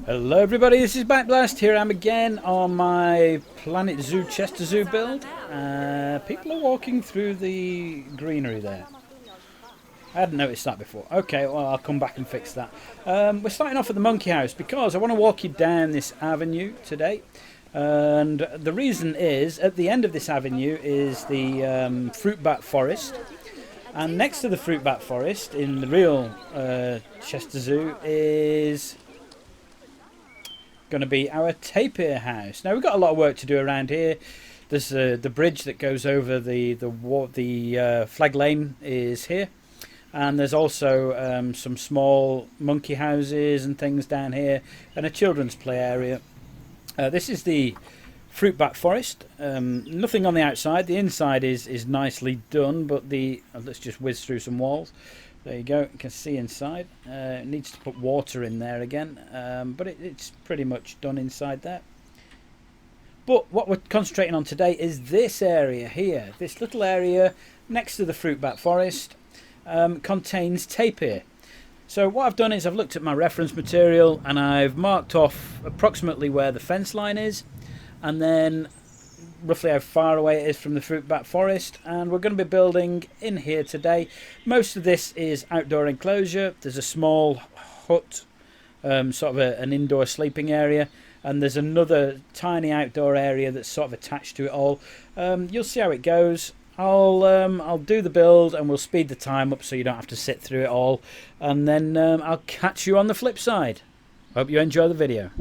Hello everybody, this is Backblast. Here I am again on my Planet Zoo Chester Zoo build. People are walking through the greenery there. I hadn't noticed that before. Okay, well I'll come back and fix that. We're starting off at the monkey house because I want to walk you down this avenue today. And the reason is, at the end of this avenue is the fruit bat forest. And next to the fruit bat forest, in the real Chester Zoo, is going to be our tapir house. Now we've got a lot of work to do around here. There's the bridge that goes over the flag lane is here, and there's also some small monkey houses and things down here, and a children's play area. This is the fruit bat forest. Nothing on the outside. The inside is nicely done, but let's just whiz through some walls. There you go, you can see inside. It needs to put water in there again, but it's pretty much done inside there. But what we're concentrating on today is this area here. This little area next to the fruit bat forest contains tapir. So what I've done is I've looked at my reference material and I've marked off approximately where the fence line is, and then roughly how far away it is from the fruit bat forest, and we're going to be building in here today. Most of this is outdoor enclosure. There's a small hut, sort of an indoor sleeping area, and there's another tiny outdoor area that's sort of attached to it all. You'll see how it goes. I'll do the build and we'll speed the time up so you don't have to sit through it all, and then I'll catch you on the flip side. Hope you enjoy the video.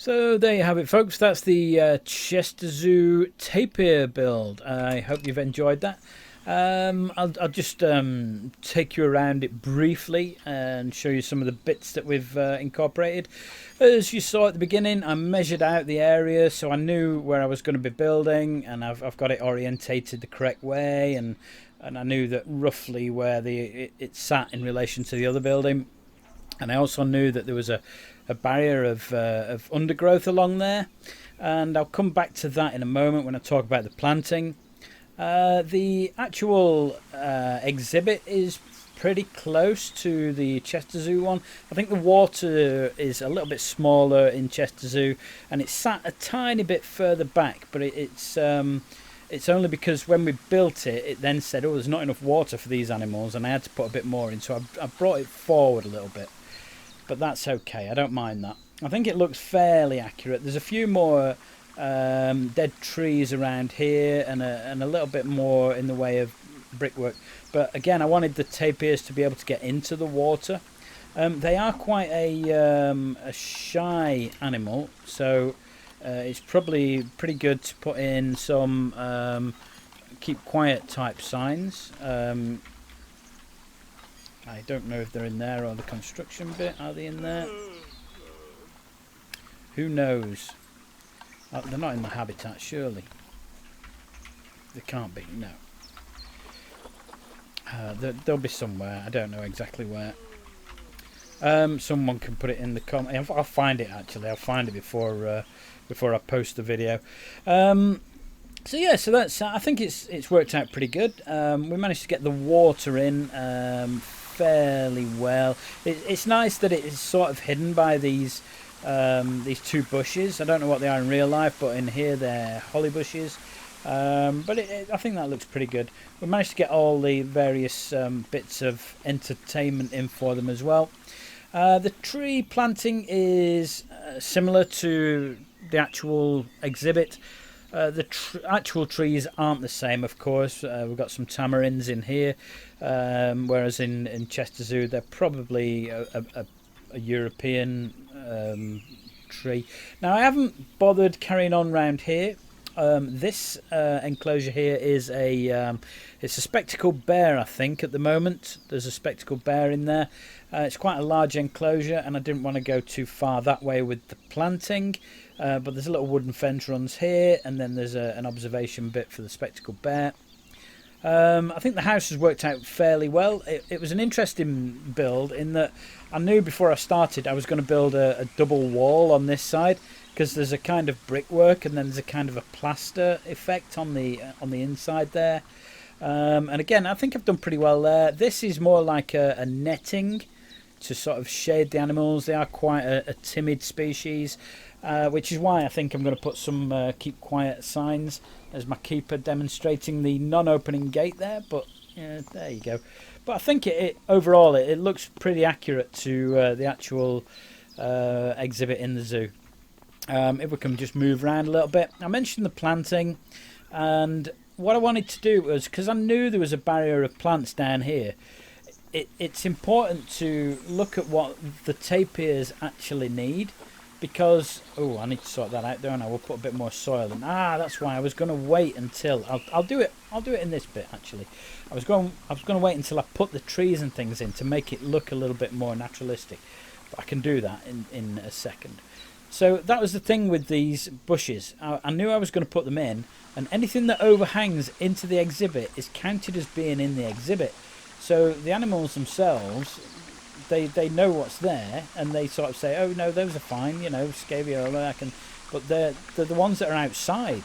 So there you have it, folks. That's the Chester Zoo Tapir build. I hope you've enjoyed that. I'll just take you around it briefly and show you some of the bits that we've incorporated. As you saw at the beginning, I measured out the area so I knew where I was going to be building, and I've got it orientated the correct way, and I knew that roughly where it sat in relation to the other building. And I also knew that there was a barrier of undergrowth along there, and I'll come back to that in a moment when I talk about the planting. The actual exhibit is pretty close to the Chester Zoo one. I think the water is a little bit smaller in Chester Zoo, and it's sat a tiny bit further back, but it's only because when we built it, it then said, oh, there's not enough water for these animals, and I had to put a bit more in, so I brought it forward a little bit. But that's okay, I don't mind that. I think it looks fairly accurate. There's a few more dead trees around here, and a little bit more in the way of brickwork. But again, I wanted the tapirs to be able to get into the water. They are quite a shy animal, so it's probably pretty good to put in some keep quiet type signs. I don't know if they're in there or the construction bit. Are they in there? Who knows? Oh, they're not in the habitat, surely. They can't be, no. They'll be somewhere. I don't know exactly where. Someone can put it in the comment. I'll find it, actually. I'll find it before I post the video. So yeah, so that's. I think it's worked out pretty good. We managed to get the water in fairly well. It's nice that it is sort of hidden by these two bushes. I don't know what they are in real life, but in here they're holly bushes. But I think that looks pretty good. We managed to get all the various bits of entertainment in for them as well. The tree planting is similar to the actual exhibit. The actual trees aren't the same, of course. We've got some tamarins in here, whereas in Chester Zoo they're probably a European tree. Now I haven't bothered carrying on round here. This enclosure here is it's a spectacled bear, I think, at the moment. There's a spectacled bear in there. It's quite a large enclosure, and I didn't want to go too far that way with the planting. But there's a little wooden fence runs here, and then there's an observation bit for the spectacled bear. I think the house has worked out fairly well. It was an interesting build in that I knew before I started I was going to build a double wall on this side, because there's a kind of brickwork and then there's a kind of a plaster effect on the inside there. And again, I think I've done pretty well there. This is more like a netting to sort of shade the animals. They are quite a timid species, which is why I think I'm going to put some keep quiet signs as my keeper, demonstrating the non-opening gate there. But yeah, there you go. But I think overall it looks pretty accurate to the actual exhibit in the zoo. If we can just move around a little bit. I mentioned the planting, and what I wanted to do was, because I knew there was a barrier of plants down here, it's important to look at what the tapirs actually need, because I need to sort that out, don't I? We'll put a bit more soil in. That's why I was going to wait until I'll do it in this bit actually. I was going to wait until I put the trees and things in to make it look a little bit more naturalistic, but I can do that in a second. So that was the thing with these bushes. I knew I was going to put them in, and anything that overhangs into the exhibit is counted as being in the exhibit. So the animals themselves, they know what's there, and they sort of say, oh no, those are fine, scabiole, but they're the ones that are outside,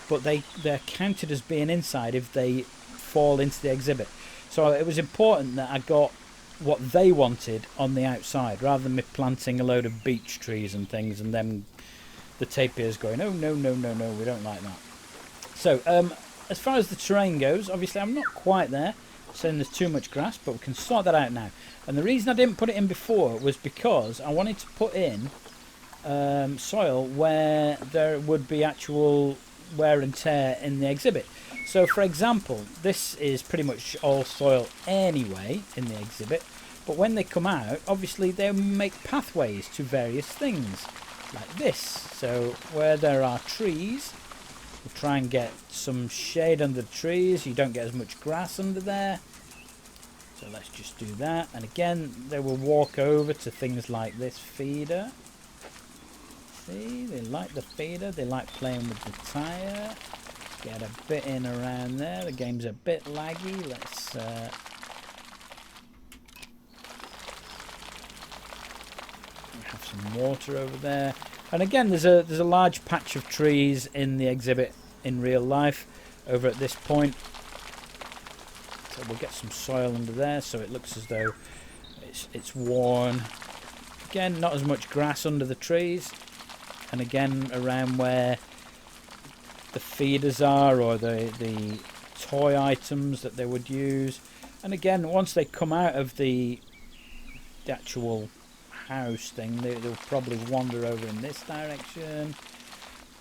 but they're counted as being inside if they fall into the exhibit. So it was important that I got what they wanted on the outside, rather than me planting a load of beech trees and things and then the tapirs going, oh no, we don't like that. So as far as the terrain goes, obviously I'm not quite there, saying there's too much grass, but we can sort that out now. And the reason I didn't put it in before was because I wanted to put in soil where there would be actual wear and tear in the exhibit. So for example, this is pretty much all soil anyway in the exhibit, but when they come out, obviously they make pathways to various things. like this. So where there are trees, we'll try and get some shade under the trees. You don't get as much grass under there. So let's just do that. And again, they will walk over to things like this feeder. See, they like the feeder. They like playing with the tyre. Get a bit in around there. The game's a bit laggy. Let's have some water over there. And again, there's a large patch of trees in the exhibit in real life over at this point. So we'll get some soil under there so it looks as though it's worn. Again, not as much grass under the trees. And again, around where the feeders are, or the toy items that they would use. And again, once they come out of the actual house thing, they'll probably wander over in this direction.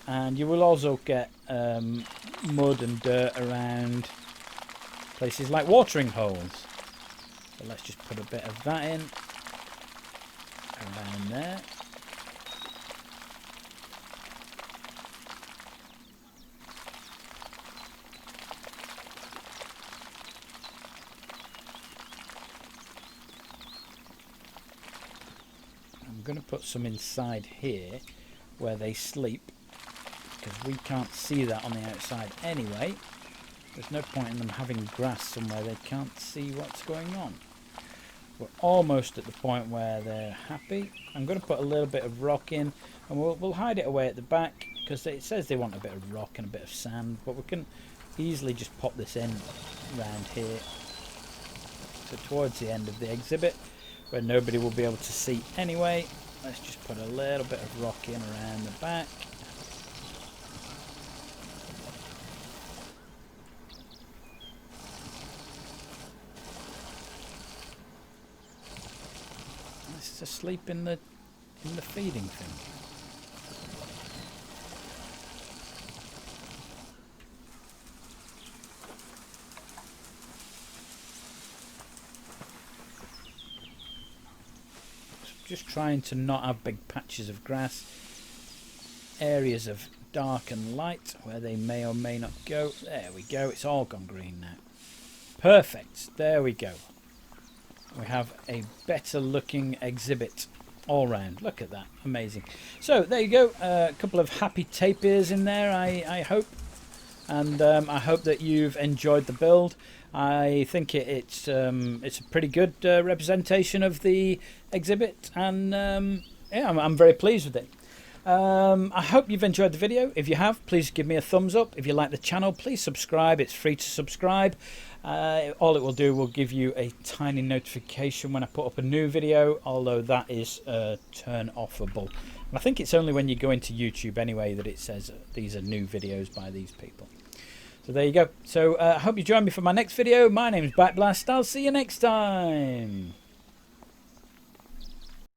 And you will also get mud and dirt around places like watering holes. So let's just put a bit of that in around there. I'm going to put some inside here where they sleep, because we can't see that on the outside anyway. There's no point in them having grass somewhere they can't see what's going on. We're almost at the point where they're happy. I'm going to put a little bit of rock in, and we'll hide it away at the back, because it says they want a bit of rock and a bit of sand, but we can easily just pop this in around here. So towards the end of the exhibit, where nobody will be able to see anyway, let's just put a little bit of rock in around the back. It's asleep in the feeding thing. Just trying to not have big patches of grass, areas of dark and light where they may or may not go. There we go, it's all gone green now. Perfect, there we go. We have a better looking exhibit all round. Look at that, amazing. So there you go, a couple of happy tapirs in there, I hope. And I hope that you've enjoyed the build. I think it's a pretty good representation of the exhibit, and yeah, I'm very pleased with it. I hope you've enjoyed the video. If you have, please give me a thumbs up. If you like the channel, please subscribe. It's free to subscribe. All it will do will give you a tiny notification when I put up a new video, although that is turn offable. And I think it's only when you go into YouTube anyway that it says these are new videos by these people. So there you go. So I hope you join me for my next video. My name is Backblast. I'll see you next time.